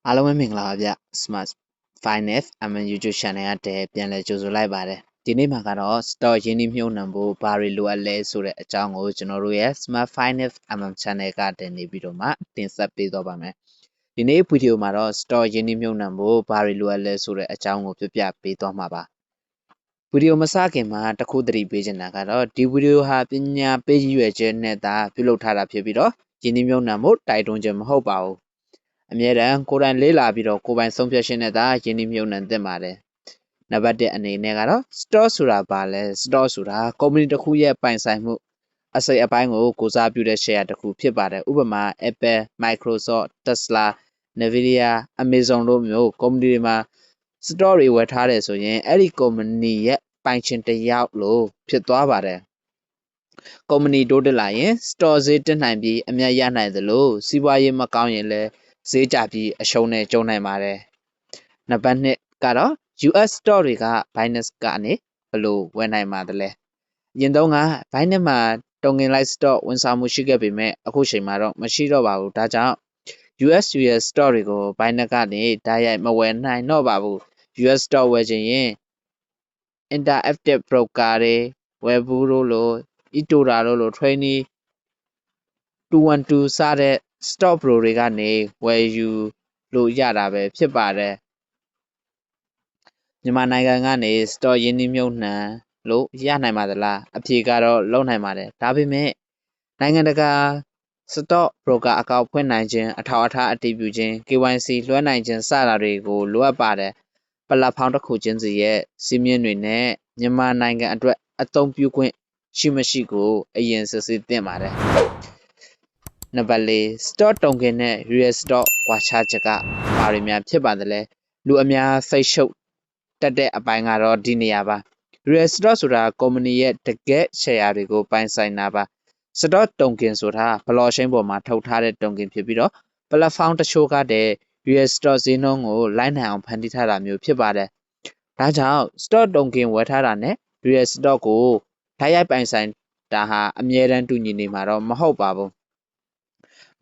အားလုံးပဲမင်္ဂလာပါဗျ Smart Finance YouTube Channel ကတည်းပြန်လည်ကြိုဆိုလိုက်ပါတယ်ဒီနေ့မှာကတော့ Stock ရင်းနှီးမြှုပ်နှံဖို့ဘာတွေလိုအပ်လဲဆိုတဲ့အကြောင်းကိုကျွန်တော်တို့ရဲ့ Smart Finance Channel ကတည်းနေပြီးတော့မှတင်ဆက်ပေးသွားပါမယ်ဒီနေ့ဗီဒီယိုမှာတော့ Stock ရင်းနှီးမြှုပ်နှံဖို့ဘာတွေလိုအပ်လဲဆိုတဲ့အကြောင်းကိုပြပြပေးသွားမှာပါဗီဒီယိုမစခင်မှာတစ်ခုသတိပေးချင်တာကတော့ဒီဗီဒီယိုဟာပညာပေးရည်ရွယ်ချက်နဲ့သာပြုလုပ်ထားတာဖြစ်ပြီးတော့ရင်းနှီးမြှုပ်နှံဖို့တိုက်တွန်းခြင်းမဟုတ်ပါဘူးအမြဲတမ်းကိုယ်တိုင်လေးလာပြီးတော့ကိုယ်ပိုင်ဆုံးဖြတ်ခြင်းနဲ့သာယင်းနှိမ့်မြုံနှံသင့်ပါတယ်။နံပါတ်1အနေနဲ့ကတော့ stock ဆိုတာဘာလဲ stock ဆိုတာကုမ္ပဏီတစ်ခုရဲ့ပိုင်ဆိုင်မှုအစိတ်အပိုင်းကိုကိုစားပြုတဲ့ share တစ်ခုဖြစ်ပါတယ်။ဥပမာ Apple, Microsoft, Tesla, Nvidia, Amazon တို့မျိုးကုမ္ပဏီတွေမှာ stock တွေဝယ်ထားတယ်ဆိုရင်အဲ့ဒီကုမ္ပဏီရဲ့ပိုင်ရှင်တစ်ယောက်လို့ဖြစ်သွားပါတယ်။ကုမ္ပဏီတိုးတက်လာရင် stock ဈေးတက်နိုင်ပြီးအမြတ်ရနိုင်သလိုစီးပွားရေးမကောင်းရင်လည်းဈေးကျပြီးအရှုံးနဲ့ကျုံနိုင်ပါတယ်။နံပါတ်2ကတော့ US stock တွေက Binance ကနေဘယ်လိုဝယ်နိုင်ပါသလဲ။အရင်တုန်းက Binance မှာတုံငင်လိုက် stock ဝန်ဆောင်မှုရှိခဲ့ပေမဲ့အခုချိန်မှာတော့မရှိတော့ပါဘူး။ဒါကြောင့် US stock တွေကို Binance ကနေတိုက်ရိုက်မဝယ်နိုင်တော့ပါဘူး။ US stock ဝယ်ချင်ရင် Interactive Broker တွေ Webull တို့လို eToro တို့လို Training 212 စတဲ့ stock pro တွေကနေဝယ်ယူလို့ရတာပဲဖြစ်ပါတယ်မြန်မာနိုင်ငံကနေ stock ရင်းနှီးမြှုပ်နှံလို့ရနိုင်ပါသလားအဖြေကတော့လုံးနိုင်ပါတယ်ဒါပေမဲ့နိုင်ငံတကာ stock broker အကောင့်ဖွင့်နိုင်ခြင်းအထောက်အထားအတည်ပြုခြင်း KYC လွှဲနိုင်ခြင်းစတာတွေကိုလိုအပ်ပါတယ်ပလက်ဖောင်းတစ်ခုချင်းစီရဲ့စီးမြင်တွေနဲ့မြန်မာနိုင်ငံအတွက်အသုံးပြုခွင့်ရှိမရှိကိုအရင်စစ်ဆေးသင့်ပါတယ်နံပါတ်4 stock token နဲ့ real stock ကွာခြားချက်ကဘာတွေများဖြစ်ပါသလဲလူအများစိတ်ရှုပ်တက်တဲ့အပိုင်းကတော့ဒီနေရာပါ real stock ဆိုတာကုမ္ပဏီရဲ့တကယ် share တွေကိုပိုင်ဆိုင်တာပါ stock token ဆိုတာ blockchain ပေါ်မှာထုတ်ထားတဲ့ token ဖြစ်ပြီးတော့ platform တချို့ကတည်း real stock ဈေးနှုန်းကိုလိုက်နိုင်အောင်ဖန်တီးထားတာမျိုးဖြစ်ပါတယ်ဒါကြောင့် stock token ဝယ်ထားတာနဲ့ real stock ကိုတိုက်ရိုက်ပိုင်ဆိုင်တာဟာအမြဲတမ်းတူညီနေမှာတော့မဟုတ်ပါဘူး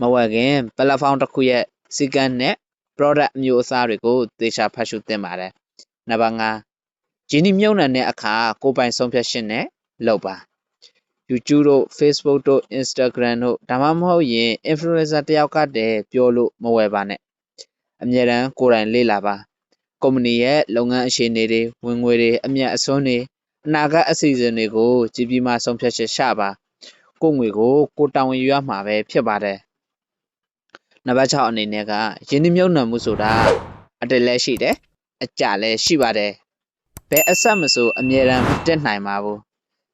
မဝယ်ခင် platform တစ်ခုရဲ့စီကံနဲ့ product အမျိုးအစားတွေကိုသေချာဖတ်ရှုသင့်ပါတယ်နံပါတ်5ဂျင်းနီမြုံနှံတဲ့အခါကိုပိုင်ဆုံးဖြတ်ရှင်နဲ့လုပ်ပါ YouTube တို့ Facebook တို့ Instagram တို့ဒါမှမဟုတ်ရင် influencer တယောက်ကတည်းပြောလို့မဝယ်ပါနဲ့အမြဲတမ်းကိုယ်တိုင်လေ့လာပါကုမ္ပဏီရဲ့လုပ်ငန်းအခြေအနေတွေဝင်ငွေတွေအမြတ်အစွန်းတွေအနာဂတ်အစီအစဉ်တွေကိုကြည့်ပြီးမှဆုံးဖြတ်ချက်ချပါကိုယ်ငွေကိုကိုတာဝန်ယူရမှာပဲဖြစ်ပါတယ်နံပါတ်6အနေနဲ့ကယင်းနှမြုံနှံမှုဆိုတာအတက်လဲရှိတယ်အကျလဲရှိပါတယ်ဘယ်အဆက်မဆိုအမြဲတမ်းတက်နိုင်ပါဘူး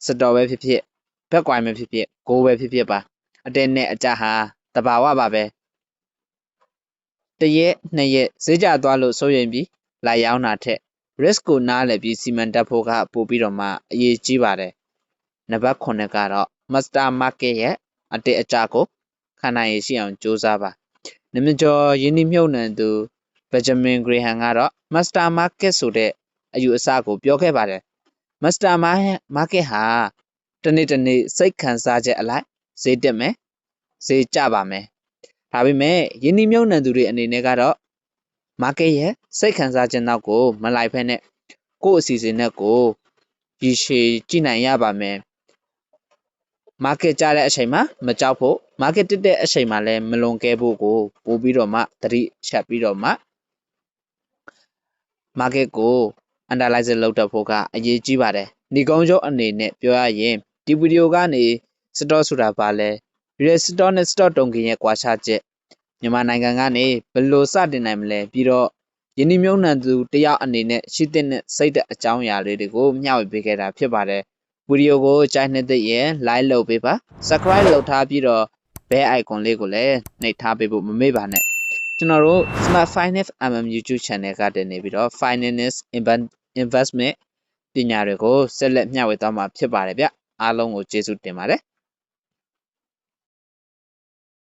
စတော်ပဲဖြစ်ဖြစ်ဘက်ကွိုင်ပဲဖြစ်ဖြစ်ကိုပဲဖြစ်ဖြစ်ပါအတက်နဲ့အကျဟာတဘာဝပါပဲတရက်နှစ်ရက်ဈေးကျသွားလို့စိုးရိမ်ပြီးလာရောက်တာထက် risk ကိုနားလည်ပြီးစီမံတတ်ဖို့ကပို့ပြီးတော့မှအရေးကြီးပါတယ်နံပါတ်9ကတော့ master market ရဲ့အတက်အကျကိုခံနိုင်ရရှိအောင်ကြိုးစားပါနမကျော်ယင်းနှမြုပ်နှံသူဘက်ဂျမင်ဂရေဟန်ကတော့ master market ဆိုတဲ့အယူအဆကိုပြောခဲ့ပါတယ် master market ဟာတနေ့တနေ့စိတ်ခံစားချက်အလိုက်ဈေးတက်မယ်ဈေးကျပါမယ်ဒါပေမဲ့ယင်းနှမြုပ်နှံသူတွေအနေနဲ့ကတော့ market ရဲ့စိတ်ခံစားချက်နောက်ကိုမလိုက်ဖက်နဲ့ကိုယ့်အစီအစဉ်နဲ့ကိုရည်ရှည်ကြည့်နိုင်ရပါမယ်market ကျတဲ့အချိန်မှာမကြောက်ဖို့ market တက်တဲ့အချိန်မှာလည်းမလွန်ကဲဖို့ကိုပို့ပြီးတော့မှသတိချက်ပြီးတော့မှ market ကို analyze လုပ်တတ်ဖို့ကအရေးကြီးပါတယ်ဒီကုန်းချုပ်အနေနဲ့ပြောရရင်ဒီဗီဒီယိုကနေ stock ဆိုတာဘာလဲ real stock နဲ့ stock token ရဲ့ကွာခြားချက်မြန်မာနိုင်ငံကနေဘယ်လိုစတင်နိုင်မလဲပြီးတော့ယင်းနှမြုံနှံသူတယောက်အနေနဲ့ရှိတဲ့စိတ်တဲ့အကြောင်းအရာလေးတွေကိုမျှဝေပေးခဲ့တာဖြစ်ပါတယ်ဗီဒီယိုကိုကြိုက်နေတဲ့ရင် like လုပ်ပေးပါ subscribe လုပ်ထားပြီးတော့ bell icon လေးကိုလည်းနှိပ်ထားပေးဖို့မမေ့ပါနဲ့ကျွန်တော်တို့ Smart Finance YouTube Channel ကတည်းနေပြီးတော့ Finance Investment ပညာတွေကိုဆက်လက်မျှဝေသွားမှာဖြစ်ပါတယ်ဗျအားလုံးကိုကျေးဇူးတင်ပါတယ်